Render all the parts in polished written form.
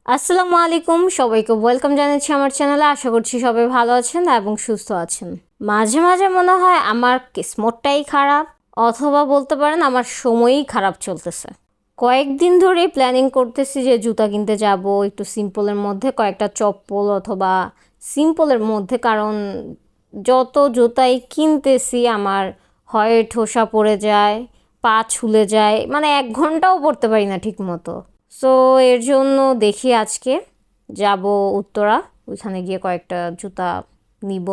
আসসালামু আলাইকুম, সবাইকে ওয়েলকাম জানাচ্ছি আমার চ্যানেলে। আশা করছি সবাই ভালো আছেন এবং সুস্থ আছেন। মাঝে মাঝে মনে হয় আমার কিসমতটাই খারাপ, অথবা বলতে পারেন আমার সময়ই খারাপ চলতেছে। কয়েকদিন ধরেই প্ল্যানিং করতেছি যে জুতা কিনতে যাব একটু সিম্পলের মধ্যে, কয়েকটা চপ্পল অথবা সিম্পলের মধ্যে, কারণ যত জুতাই কিনতেছি আমার হয় ঠোসা পড়ে যায়, পা ছুলে যায়, মানে 1 ঘন্টাও পরতে পারি না ঠিক মতো। সো এর জন্য দেখি আজকে যাব উত্তরা, ওইখানে গিয়ে কয়েকটা জুতা নিব।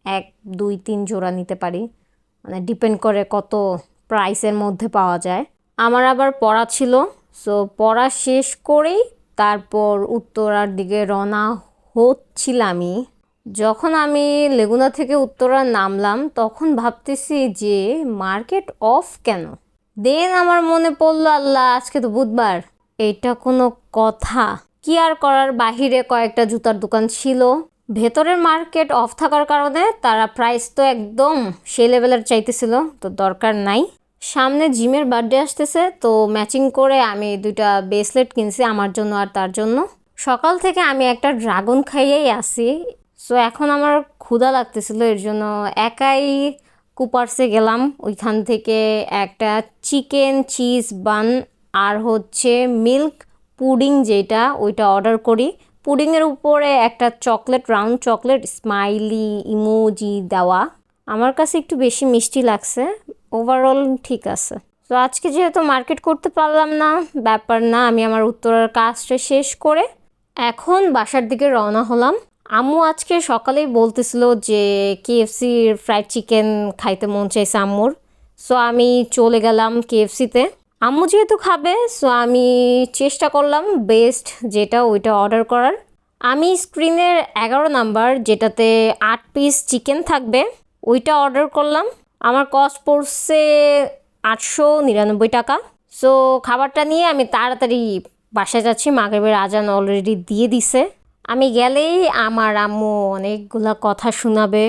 1 2 3 জোড়া নিতে পারি, মানে ডিপেন্ড করে কত প্রাইসের মধ্যে পাওয়া যায়। আমার আবার পড়া ছিল, সো পড়া শেষ করেই তারপর উত্তরার দিকে রওনা হচ্ছিলামই। যখন আমি লেগুনা থেকে উত্তরা নামলাম তখন ভাবতেছি যে মার্কেট অফ কেন। দেন আমার মনে পড়লো, আল্লাহ আজকে তো বুধবার, এটা কোনো কথা? কি আর করার, বাহিরে কয়েকটা জুতার দোকান ছিল, ভেতরের মার্কেট অফ থাকার কারণে তারা প্রাইস তো একদম সেই লেভেলের চাইতেছিল, তো দরকার নাই। সামনে জিমের বার্থডে আসতেছে, তো ম্যাচিং করে আমি 2টা ব্রেসলেট কিনছি আমার জন্য আর তার জন্য। সকাল থেকে আমি একটা ড্রাগন খাইয়েই আসি, সো এখন আমার ক্ষুধা লাগতেছিল, এর জন্য একাই কুপার্সে গেলাম। ওইখান থেকে একটা চিকেন চিজ বান আর হচ্ছে মিল্ক পুডিং, যেটা ওইটা অর্ডার করি। পুডিংয়ের উপরে একটা chocolate, round chocolate smiley emoji দেওয়া। আমার কাছে একটু বেশি মিষ্টি লাগছে, ওভারঅল ঠিক আছে। তো আজকে যেহেতু মার্কেট করতে পারলাম না, ব্যাপার না, আমি আমার উত্তরার কাজটা শেষ করে এখন বাসার দিকে রওনা হলাম। আম্মু আজকে সকালেই বলতেছিল যে কেএফসির ফ্রাইড চিকেন খাইতে মন চাইছে আম্মুর, সো আমি চলে গেলাম কেএফসিতে। আম্মু যেহেতু খাবে, সো আমি চেষ্টা করলাম বেস্ট যেটা ওইটা অর্ডার করার। আমি স্ক্রিনের 11 নাম্বার, যেটাতে 8 পিস চিকেন থাকবে, ওইটা অর্ডার করলাম। আমার কস্ট পড়ছে 899 টাকা। সো খাবারটা নিয়ে আমি তাড়াতাড়ি বাসায় যাচ্ছি, মাগরিবের আজান অলরেডি দিয়ে দিছে। আমি গেলেই আমার আম্মু অনেকগুলা কথা শোনাবে,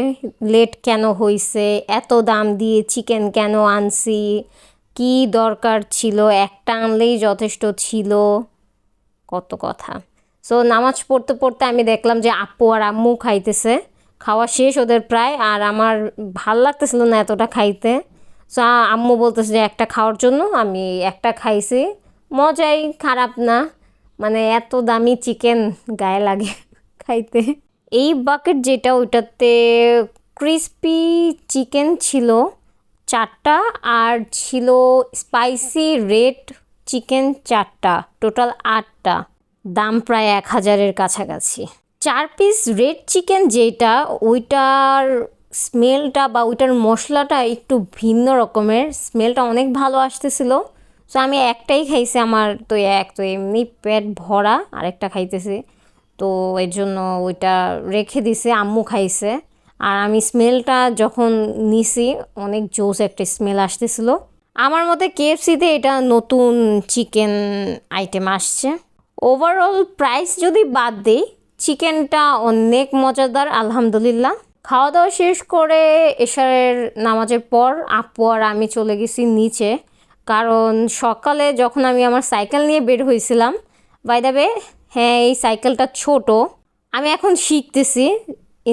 লেট কেন হইছে, এত দাম দিয়ে চিকেন কেন আনছি, কি দরকার ছিল, একটা আনলেই যথেষ্ট ছিল, কত কথা। সো নামাজ পড়তে পড়তে আমি দেখলাম যে আপু আর আম্মু খাইতেছে, খাওয়া শেষ ওদের প্রায়, আর আমার ভাল লাগতেছিল না এতটা খাইতে। সো আম্মু বলতেছে যে একটা খাওয়ার জন্য, আমি একটা খাইছি, মজাই, খারাপ না, মানে এত দামি চিকেন গায়ে লাগে খাইতে। এই বাকেট যেটা, ওইটাতে ক্রিসপি চিকেন ছিল 4টা, আর ছিল স্পাইসি রেড চিকেন 4টা, টোটাল 8টা। দাম প্রায় 1000-এর কাছাকাছি। 4 পিস রেড চিকেন যেটা, ওইটার স্মেলটা বা ওইটার মশলাটা একটু ভিন্ন রকমের, স্মেলটা অনেক ভালো আসতেছিল। সো আমি একটাই খাইছি, আমার তো তো এমনি পেট ভরা, আরেকটা খাইতেছি, তো এর জন্য ওইটা রেখে দিছে, আম্মু খাইছে। আর আমি স্মেলটা যখন নিছি, অনেক জোস একটা স্মেল আসতেছিল। আমার মতে কেএফসিতে এটা নতুন চিকেন আইটেম আসছে। ওভারঅল প্রাইস যদি বাদ দিই, চিকেনটা অনেক মজাদার, আলহামদুলিল্লাহ। খাওয়া দাওয়া শেষ করে এশারের নামাজের পর আপু আর আমি চলে গেছি নিচে, কারণ সকালে যখন আমি আমার সাইকেল নিয়ে বের হয়েছিলাম, বাই দ্য ওয়ে, হ্যাঁ এই সাইকেলটা ছোট, আমি এখন শিখতেছি,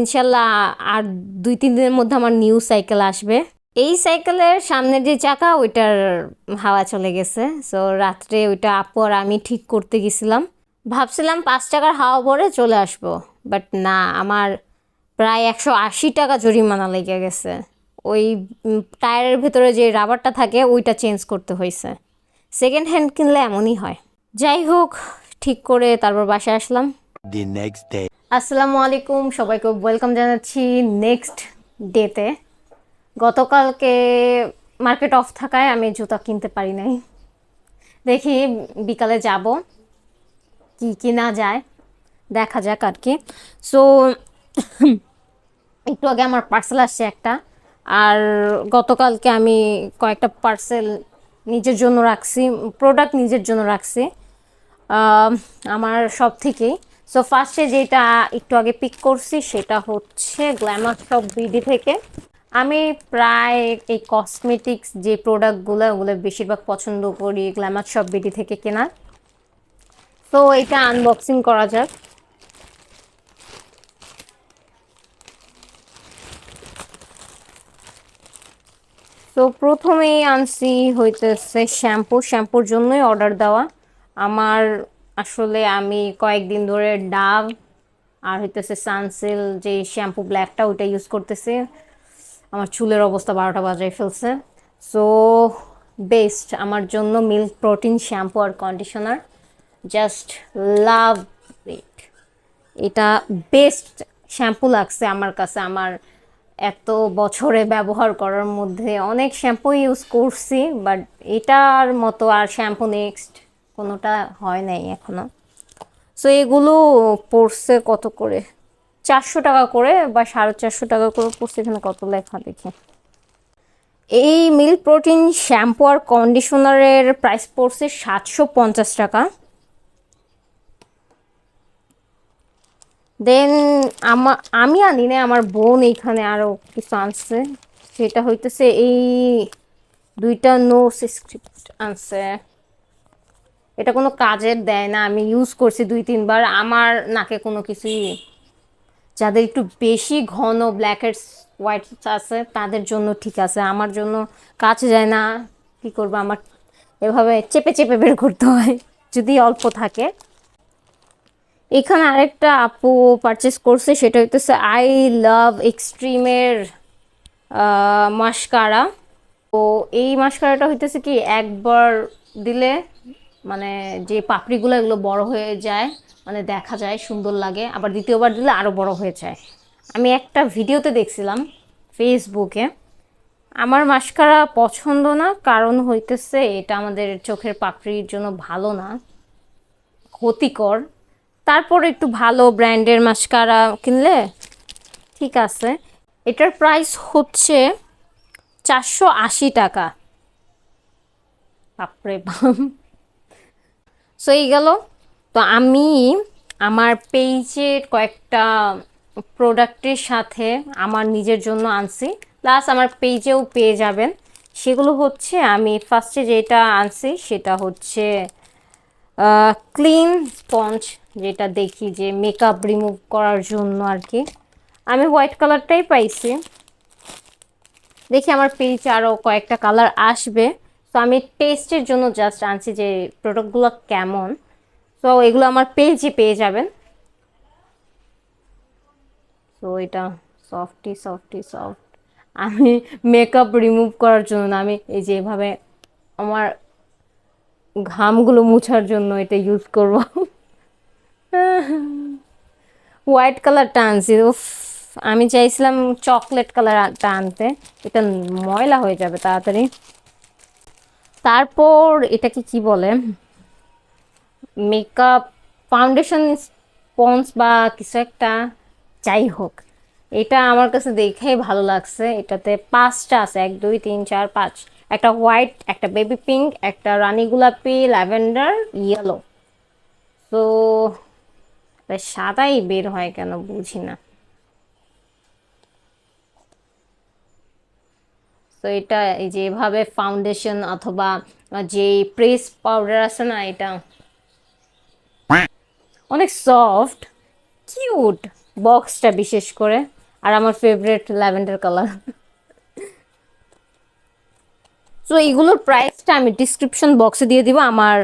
ইনশাল্লাহ আর 2-3 দিনের মধ্যে আমার নিউ সাইকেল আসবে। এই সাইকেলের সামনের যে চাকা, ওইটার হাওয়া চলে গেছে, সো রাত্রে ওইটা আপু আর আমি ঠিক করতে গেছিলাম। ভাবছিলাম 5 টাকার হাওয়া ভরে চলে আসবো, বাট না, আমার প্রায় 180 টাকা জরিমানা লেগে গেছে। ওই টায়ারের ভেতরে যে রাবারটা থাকে ওইটা চেঞ্জ করতে হয়েছে। সেকেন্ড হ্যান্ড কিনলে এমনই হয়। যাই হোক, ঠিক করে তারপর বাসায় আসলাম। আসসালামু আলাইকুম, সবাইকে ওয়েলকাম জানাচ্ছি নেক্সট ডেতে। গতকালকে মার্কেট অফ থাকায় আমি জুতা কিনতে পারি নাই, দেখি বিকালে যাব, কি কিনা যায় দেখা যাক আর কি। সো একটু আগে আমার পার্সেল আসছে একটা, আর গতকালকে আমি কয়েকটা পার্সেল নিজের জন্য রাখছি, প্রোডাক্ট নিজের জন্য রাখছি আমার সব থেকেই। সো ফার্স্টে যেটা একটু আগে পিক করছি সেটা হচ্ছে গ্ল্যামার শপ বিডি থেকে। আমি প্রায় এই কসমেটিক্স যে প্রোডাক্টগুলো, ওগুলো বেশিরভাগ পছন্দ করি গ্ল্যামার শপ বিডি থেকে কেনার। তো এটা আনবক্সিং করা যাক। তো প্রথমেই আনছি হইতেছে শ্যাম্পুর জন্যই অর্ডার দেওয়া। আমার আসলে আমি কয়েকদিন ধরে ডাভ আর হইতেছে সানসিল যে শ্যাম্পু ব্ল্যাকটা ওইটা ইউজ করতেছি। আমার চুলের অবস্থা 12টা বাজায় ফেলছে। সো বেস্ট আমার জন্য মিল্ক প্রোটিন শ্যাম্পু আর কন্ডিশনার, জাস্ট লাভ ইট। এটা বেস্ট শ্যাম্পু লাগছে আমার কাছে। আমার এত বছরে ব্যবহার করার মধ্যে অনেক শ্যাম্পু ইউজ করছি, বাট এটার মতো আর শ্যাম্পু নেক্সট কোনোটা হয় নাই এখনো। সো এগুলো পড়ছে কত করে, 400 টাকা করে বা 450 টাকা করে পড়ছে। এখানে কত লেখা দেখি। এই মিল্ক প্রোটিন শ্যাম্পু আর কন্ডিশনারের প্রাইস পড়ছে 750 টাকা। দেন আমি আনি না, আমার বোন এইখানে আরো কিছু আনছে। সেটা হইতেছে এই দুইটা নোস স্ক্রিপ্ট আনছে। এটা কোনো কাজের দেয় না, আমি ইউজ করছি 2-3 বার। আমার নাকে কোনো কিছুই, যাদের একটু বেশি ঘন ব্ল্যাক হেডস হোয়াইট আছে তাদের জন্য ঠিক আছে, আমার জন্য কাছে যায় না। কি করবো, আমার এভাবে চেপে চেপে বের করতে হয় যদি অল্প থাকে। এখানে আরেকটা আপু পারচেস করছে, সেটা হইতেছে আই লাভ এক্সট্রিমের মাস্কারা। তো এই মাস্কারাটা হইতেছে কি, একবার দিলে মানে যে পাপড়িগুলো এগুলো বড় হয়ে যায়, মানে দেখা যায় সুন্দর লাগে, আবার দ্বিতীয়বার দিলে আরও বড় হয়ে যায়। আমি একটা ভিডিওতে দেখছিলাম ফেসবুকে। আমার মাস্কারা পছন্দ না, কারণ হইতেছে এটা আমাদের চোখের পাপড়ির জন্য ভালো না, ক্ষতিকর। তারপর একটু ভালো ব্র্যান্ডের মাস্কারা কিনলে ঠিক আছে। এটার প্রাইস হচ্ছে 480 টাকা। বাপরে বাপ। সো এই গেল। তো আমি আমার পেজের কয়েকটা প্রোডাক্টের সাথে আমার নিজের জন্য আনছি, প্লাস আমার পেজেও পেয়ে যাবেন। সেগুলো হচ্ছে, আমি ফার্স্টে যেটা আনছি সেটা হচ্ছে ক্লিন স্পঞ্জ, যেটা দেখি যে মেকআপ রিমুভ করার জন্য আর কি। আমি হোয়াইট কালারটাই পাইছি, দেখি আমার পেজে আরও কয়েকটা কালার আসবে। তো আমি টেস্টের জন্য জাস্ট আনছি যে প্রোডাক্টগুলো কেমন। তো এগুলো আমার পেজে পেয়ে যাবেন। তো এটা সফট। আমি মেকআপ রিমুভ করার জন্য না, আমি এই যে এভাবে আমার ঘামগুলো মুছার জন্য এটা ইউজ করব। হোয়াইট কালারটা আনছি। উফ, আমি চাইছিলাম চকলেট কালারটা আনতে, এটা ময়লা হয়ে যাবে তাড়াতাড়ি। তারপর এটাকে কি বলে, মেকআপ ফাউন্ডেশন স্পঞ্জ বা কিছু একটা, যাই হোক এটা আমার কাছে দেখেই ভালো লাগছে। এটাতে 5টা আছে, 1 2 3 4 5, একটা হোয়াইট, একটা বেবি পিঙ্ক, একটা রানী গোলাপি, ল্যাভেন্ডার, ইয়েলো। তো সাদাই বের হয় কেন বুঝি না। তো এটা এই যে এভাবে ফাউন্ডেশন অথবা যে প্রেস পাউডার আছে না, এটা অনেক সফট, কিউট বক্সটা বিশেষ করে, আর আমার ফেভারিট ল্যাভেন্ডার কালার। তো এইগুলোর প্রাইসটা আমি ডিসক্রিপশন বক্সে দিয়ে দিব। আমার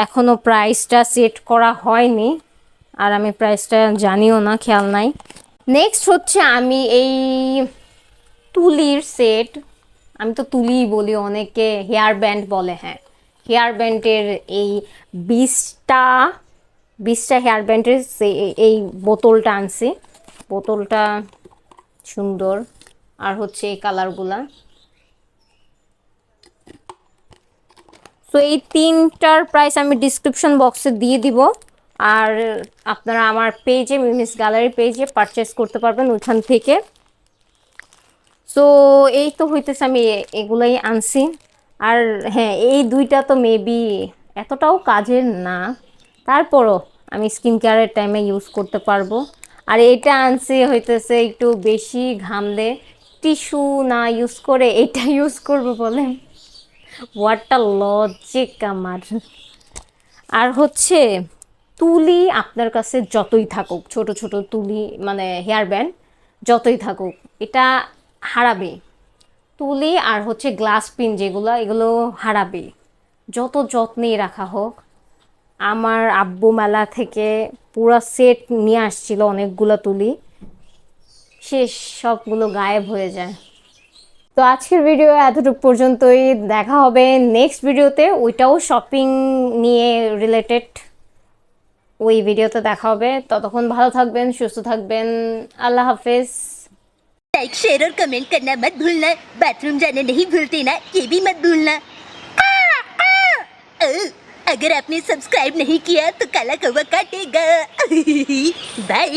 এখনও প্রাইসটা সেট করা হয়নি, আর আমি প্রাইসটা জানিও না, খেয়াল নাই। নেক্সট হচ্ছে আমি এই তুলির সেট, আমি তো তুলিই বলি, অনেকে হেয়ার ব্যান্ড বলে, হ্যাঁ হেয়ার ব্যান্ডের এই 20টা হেয়ার ব্যান্ডের এই বোতলটা আনছি। বোতলটা সুন্দর, আর হচ্ছে এই কালারগুলা। তো এই 3টার প্রাইস আমি ডিসক্রিপশন বক্সে দিয়ে দিব, আর আপনারা আমার পেজে, মিমিস গ্যালারি পেজে পারচেস করতে পারবেন ওইখান থেকে। সো এই তো হইতেছে, আমি এগুলাই আনছি। আর হ্যাঁ, এই 2টা তো মেবি এতটাও কাজের না, তারপরও আমি স্কিন কেয়ারের টাইমে ইউজ করতে পারবো। আর এটা আনছি হইতেছে একটু বেশি ঘামলে টিস্যু না ইউজ করে এটা ইউজ করবো বলে। হোয়াট আ লজিক আমার। আর হচ্ছে তুলি আপনার কাছে যতই থাকুক, ছোট ছোট তুলি মানে হেয়ার ব্যান্ড যতই থাকুক, এটা হারাবে। তুলি আর হচ্ছে গ্লাস পিন যেগুলো, এগুলো হারাবে যত যত্নেই রাখা হোক। আমার আব্বু মেলা থেকে পুরো সেট নিয়ে আসছিল অনেকগুলো তুলি, শেষ সবগুলো গায়েব হয়ে যায়। তো আজকের ভিডিও এতটুকু পর্যন্তই, দেখা হবে নেক্সট ভিডিওতে, ওইটাও শপিং নিয়ে রিলেটেড। ওই ভিডিওতে দেখা হবে, ততক্ষণ ভালো থাকবেন, সুস্থ থাকবেন, আল্লাহ হাফেজ। लाइक शेयर और कमेंट करना मत भूलना। बाथरूम जाना नहीं भूलते ना, ये भी मत भूलना। अगर आपने सब्सक्राइब नहीं किया तो काला कौवा काटेगा। बाय।